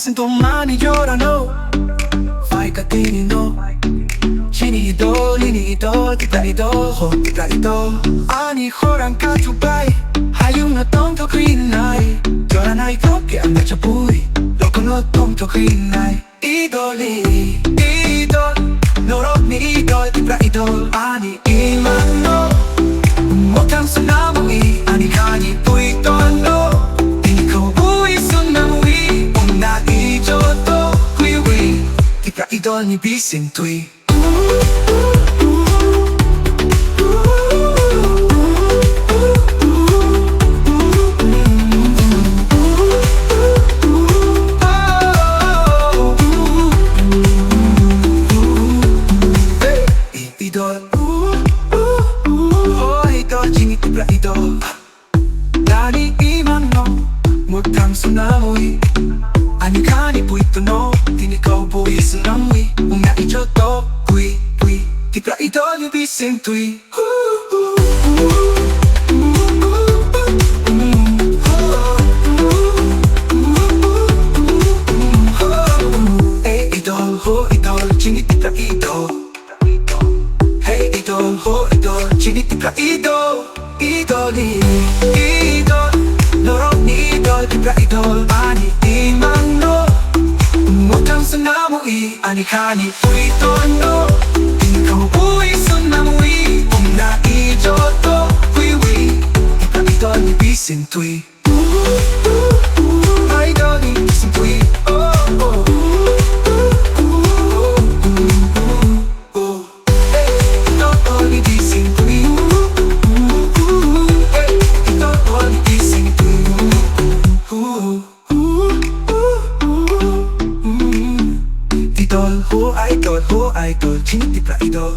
sento mani llorano, fai catino. Idol, kita idol Ani orang kacubay Hayung na tong to krinay Dora na ikaw kaya na chapuy Loko no tong to krinay Idoli, idol Norok ni idol, kita idol Ani imano Motang sanamui Ani kani pui tono Ini kau bui sunamui Una ijoto Kuiwi Kita idol ni bising tui idol Nani imano Mutang sunamui Ani kani puito no Tini kau bui sunamui Una ijoto Kui, kui Tipra idol yung bising tui Hey idol, ho idol Chini tipra idol Hey idol, ho idol Chini tipra idol Idoli, idol Lorong ni idol, tipra idol Ani imano Mutang sunamui Ani kani puito no Tini kau bui sunamui Una ijoto Wiwi Tipra idol ni bising tui Idol ni bising tui Oh, oh Idol, ho idol, chini tipra idol